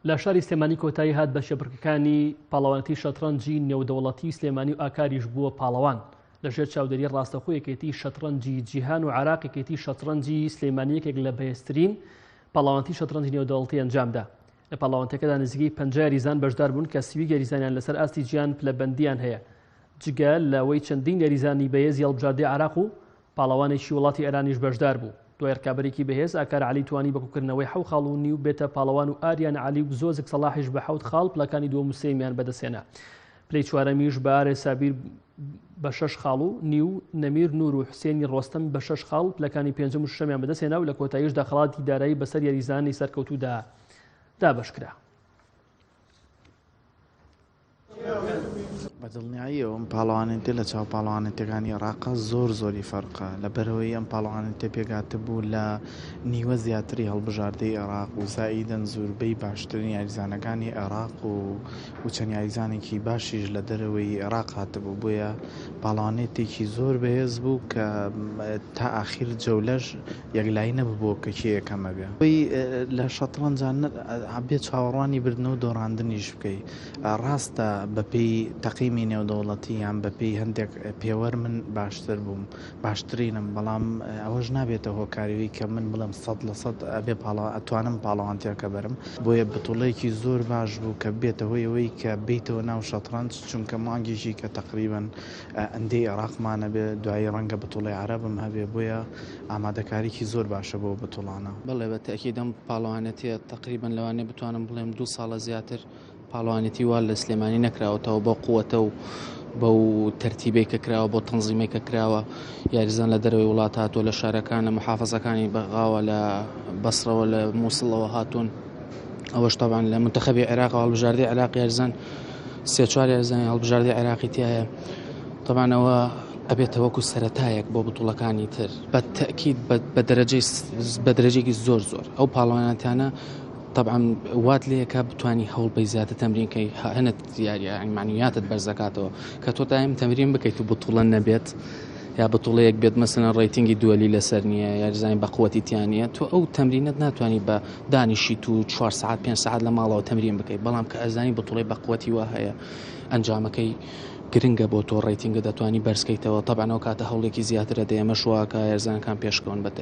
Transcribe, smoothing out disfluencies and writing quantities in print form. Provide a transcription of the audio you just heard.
لە شاری سلێمانی کۆتایی هات بە شێبڕکەکانی پاڵەوانەتی شەترەنجی نێودەوڵەتی سلێمانی و ئاکاریش بووە پاڵەوان لەژێر چاودێری ڕاستەخۆیەکێتی شەترەنجی جیهان و عراقێکێتی شەترەنجی سلێمانیەکێک لە بەهێزترین پاڵەوانەتی شەترەنجی نێودەوڵەتی ئەنجامدا. لە پاڵەوانتەکەدا نزیکەی 50 یاریزان بەشدار بوون کە سوی یاریزانیان لەسەر ئاستی گیان پلەبەندیان هەیە. جگە لەوەی چەندین یاریزانی بەهێز هەڵبژاردەی عراق و پاڵەوانێکی وڵاتی ئێرانیش بەشدار بوو. دوای ڕکابەرێکی بەهێز ئاکار عەلی توانی بەکوکردنەوەی 7 خاڵ و نیو بێتە پاڵەوان و ئاریان عەلی و زۆزک سەلاحیش بە 7 خاڵ پلەکانی دووەم و سێمیان بەدەستێنا. پلەی چوارەمیش بە ئارێ سابیر بە 6 خاڵ و نیو نەمیر نور و حسێنی ڕۆستەم بە 6 خاڵ پلەکانی پێنجەم و شەمیان بەدەستێنا و لە کۆتاییشدا خەڵاتی دارایی بەسەر یاریزانی سەرکەوتوودا دابەشکرا. بەدڵنیایی ئەم پاڵەوانێتە لە چاو پاڵەوانێتەکانی عێراق زۆری فەرقە لەبەرەوەی ئەم پاڵەوانێتە پێگاتە بوو لە نیوە زیاتری هەڵبژاردەی عێراق و زائیدەن زۆربەی باشترین یاریزانەکانی عێراق و چەند یاریزانێکی باشیش لە دەرەوەی عێراق هاتبوو. بۆیە پاڵەوانێتێکی زۆر بەهێز بوو کە تا ئاخیر جەولەش یەکلایی نەبوو کە کێ یەکەمە بێ. لە شەترەنجان بێت چاوەڕوانی بردنەوە دۆڕاندنیش بکەی. ڕاستە بەپێی تەقیمی نێودەوڵەتی یان بەپێی هەندێک پێوەەر من باشتر بووم باشترینم، بەڵام ئەوەش نابێتە هۆکاریوی کە من بڵم 100% ئەبێ ئەتوانم پاڵەوانتێکە بەرم. بۆیە بەتوڵەیەکی زۆر باش بوو کە بێتە هۆی ئەوەی کە بیتەوە ناو شەترەنج، چونکە مانگێکی کە تقریبن ئەندەی عێراقمانە بێ دوایی ڕەنگە بەتوڵی عەرەبم هەبێ. بۆیە ئامادەکاریکی زۆر باشە بۆ بەتوڵانە. بەڵێ بە تەکیدەم پاڵەوانێتیە تقریبن لەوانەیە بتوانم بڵێم 2 ساڵە زیاتر پاڵەوانێتی وا لە سلێمانی نەکراوەتەوە بۆ قووەتە و بەو تەرتیبێک کە کراوە بۆ تەنزیمێک کە کراوە. یاریزان لە دەرەوەی وڵات هاتووە لە شارەکان لە محافەزەکانی بەغاوە لە بەسرەوە لە مووسڵەوە هاتوون. ئەوەش تەبعاً لە منتەخەبی عێراق هەڵبژاردەی عێراق یاریزان 3-4 یاریزانی هەڵبژاردەی عێراقی تایە. تەبعاً ئەوە ئەبێتە وەکو سەرەتایەک بۆ بتوڵەکانی تر بە تەکید بە دەرەجێکی زۆر ئەو پاڵەوانەتانە طبعا وات لێکە بتوانی هەوڵ بەی زیاتر تەمرینکەی هەنت دیارە معنویاتت بەرزەکاتەوە کە تۆ دایم تەمرین بکەیت و بتوڵە نەبێت یا بتوڵەیەک بێت مەسەڵەن ڕێیتینگی دووەلی لەسەر نییە یاریزانی بە قووەتی تیانە تۆ ئەو تەمرینت ناتوانانی بە دانیشیت و 4 ساعت 5 ساعت لە ماڵەوە تەمرین بکەیت، بەڵام کە ئەزانی بتوڵی بە قووەتی وا هەیە ئەنجامەکەی گرنگە بۆ تۆ ڕێیتینگە دەتوانی بەرزکەیتەوە. طبعا ئەو کاتە هەوڵێکی زیاترە دێمە شوواکە یارزانەکان پێشکەون بەتە